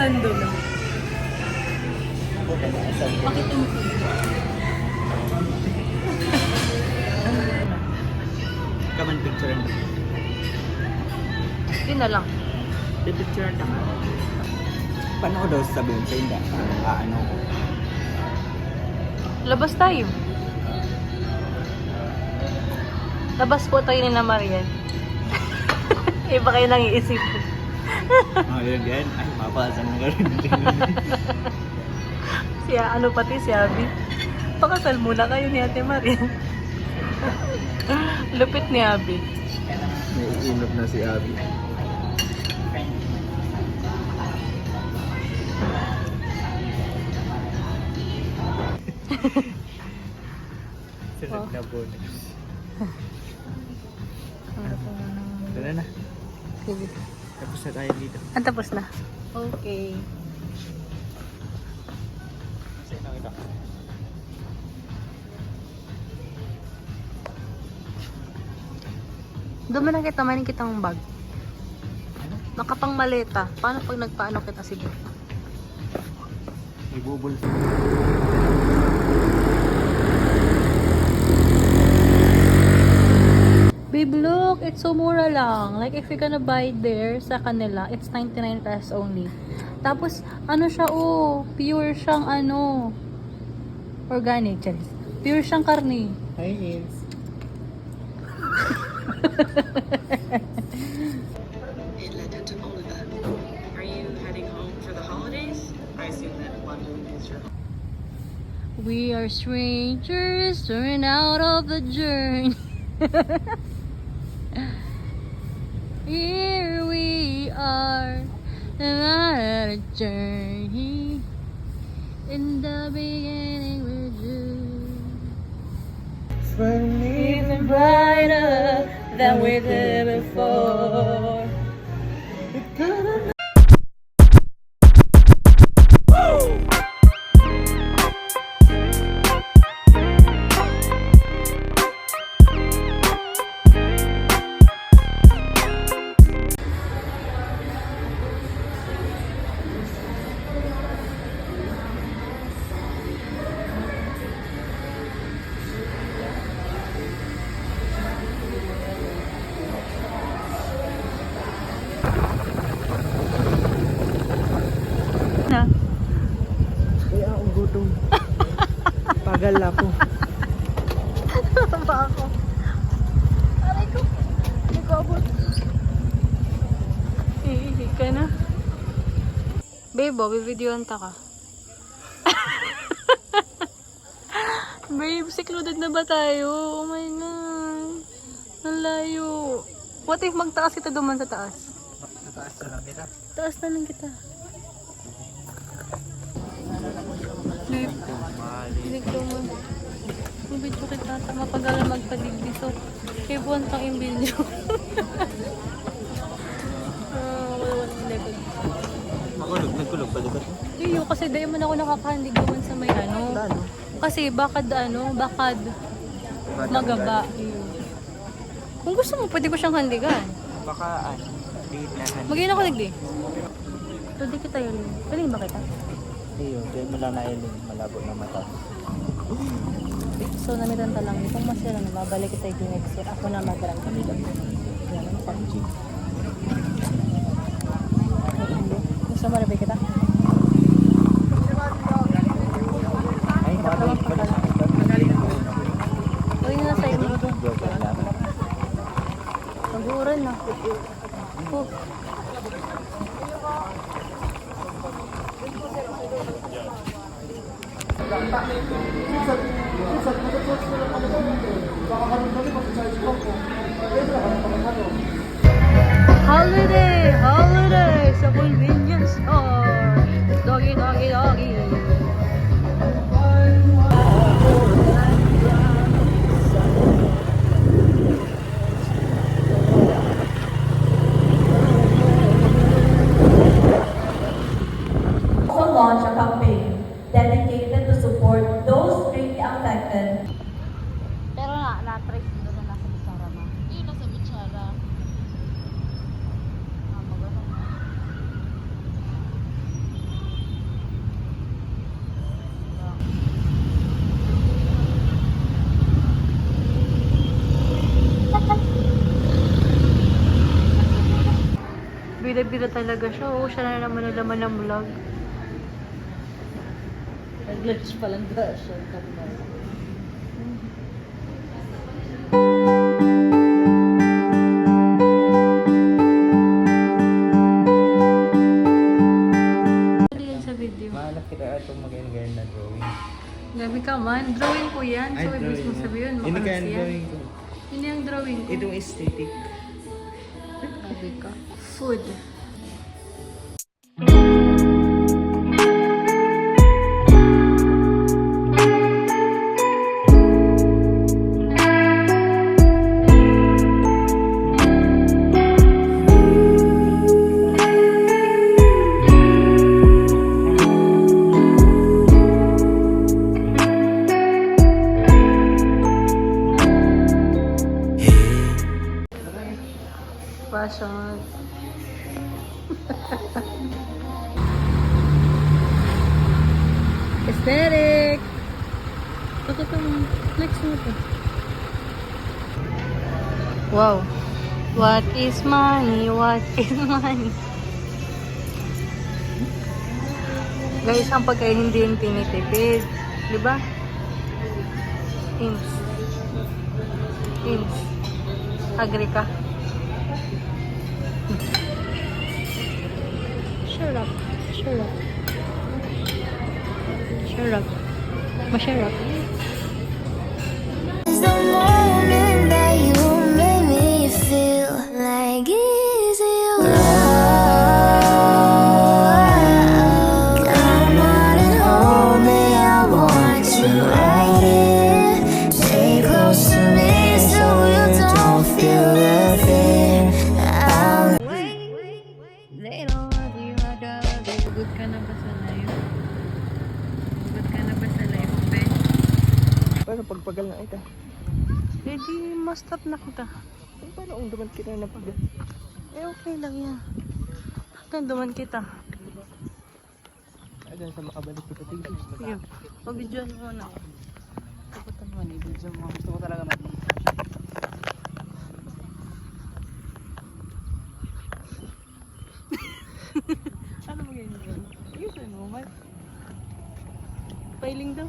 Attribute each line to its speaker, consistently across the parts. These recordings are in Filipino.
Speaker 1: Sando na. Bakit yung
Speaker 2: Kaman picture na.
Speaker 1: yun na lang.
Speaker 2: Picture na ka. Paano ko daw sabihin sa hindi? Ano ko?
Speaker 1: Labas tayo. Labas po tayo ni na Marian. Iba kayo nang iisip.
Speaker 2: Yun. Ay, mapasan mo ka rin.
Speaker 1: Ano pati si Abby. Pakasal muna kayo ni Ate Marian. Lupit ni Abby.
Speaker 2: Naiinop na si Abby. Sunod na bonus. Tara na.
Speaker 1: Sige.
Speaker 2: Tapos na tayo dito.
Speaker 1: Tapos na. Okay.
Speaker 2: Sa'yo na kita.
Speaker 1: Doon mo na kita, manin kitang bag. Nakapang maleta. Paano pag nagpaano kita sige?
Speaker 2: Ibubul.
Speaker 1: Babe, look, it's so mura lang. Like, if you're gonna buy there sa kanila, it's 99 pesos only. Tapos, ano siya, pure siyang organic, charis. Pure siyang karne.
Speaker 2: Hi, Ins.
Speaker 3: Hey, Linda to Oliver. Are you heading home for the holidays? I assume that London is your home.
Speaker 1: We are strangers turning out of the journey. Here we are on a journey. In the beginning with you. Even brighter than we did before. Na.
Speaker 2: Kaya akong gutom. Pagal ako.
Speaker 1: Ba ako? Aray ko. Hindi ko abot. Iihi ka na. Babe, bibidyoan ta ka. Babe, secluded na ba tayo? Oh my God. Ang layo. What if magtaas kita duman sa taas?
Speaker 2: Nataas na lang kita.
Speaker 1: Taas na lang kita. Babe, hindi ko mo. Mabidyo kita. Mapagala magpadigdi. So, kay buwan pang yung video. Wala level.
Speaker 2: Nagkulog pa dito.
Speaker 1: Iyo, kasi dahil man ako nakakahandig naman sa may Kasi bakad magaba. Iyo. Kung gusto mo, pwede ko siyang handigan.
Speaker 2: Baka liit na hand.
Speaker 1: Magiging ako nagdi. Pwede kita yun. Piling ba kita?
Speaker 2: Iyo, kaya mo lang nailin. Malabo na mata.
Speaker 1: So, namitanta lang. Kung masira na, mabalik kita yung next year. Ako na magarang kami doon. Yan ang PUBG. Gusto mo rin kita?
Speaker 2: Ay, mabalik pa na.
Speaker 1: Uy na sa inyo. Maguran na. Holiday sa convenience store. Doggy, doggy, doggy.
Speaker 4: Also launch a campaign dedicated to support those greatly affected.
Speaker 1: Pero na-trace doon na nasa Bitsara na. Yun, nasa Bitsara. Maganda. Bida-bida talaga siya. Oo, siya na naman ang laman ng vlog.
Speaker 5: Nag-lunch pa lang ba siya?
Speaker 1: Ano yan sa video?
Speaker 2: Mahanap kita itong mag-engayon na drawing.
Speaker 1: Gabi ka man. Drawing ko yan. So, ibig mo sabihin,
Speaker 2: Hindi
Speaker 1: makalas
Speaker 2: kaya
Speaker 1: yan.
Speaker 2: drawing ko.
Speaker 1: Yun yung drawing ko.
Speaker 2: Itong aesthetic.
Speaker 1: Gabi ka. Food. Fashion. Aesthetic. Ito. Next mo ito. Wow. What is money? What is money? Guys, ang pagkain hindi yung tinitipid. Diba? Hints. Hints. Agree ka? Shut up. Shut up. Shut up. Ma-shut up.
Speaker 6: It's the moment that you make me feel like easy come on and hold me, I want you right here. Stay close to me so you don't feel the fear. I'll wait, they don't want you, I got it.
Speaker 1: Good ka na ba sa life? Good ka na ba sa life, Ben?
Speaker 2: Pero pagpagal na ito.
Speaker 1: Eh di, ma-stop na kita.
Speaker 2: Paano kung duman kita na pagpagal?
Speaker 1: Eh okay lang yan. Hanggang duman kita.
Speaker 2: Ayan sa makabalik ko ito.
Speaker 1: Sige, pabidyoan mo na ako.
Speaker 5: Kaputan mo ni video mo. Gusto ko talaga mag
Speaker 1: Ano mo ganyan? Ayusin mo, Mark. Pailing daw.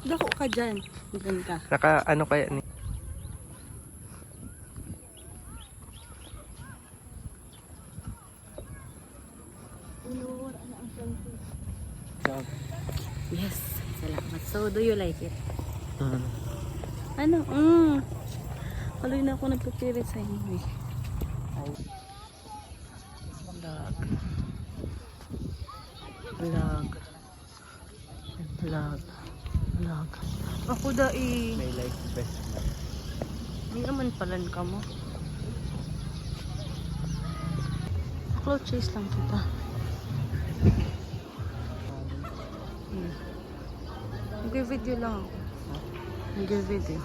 Speaker 1: Dako ka dyan. Dyan ka.
Speaker 2: Naka ano kaya ni?
Speaker 1: Yes, salamat. So, do you like it?
Speaker 2: Mm.
Speaker 1: Ano? Haloy na ako nagpipirit sa inyo eh. Vlog. Vlog. Vlog. Ako dai.
Speaker 2: May like best.
Speaker 1: Hindi naman palan ka mo. Cloud chase lang kita. Nag-video lang ako. Nag-video.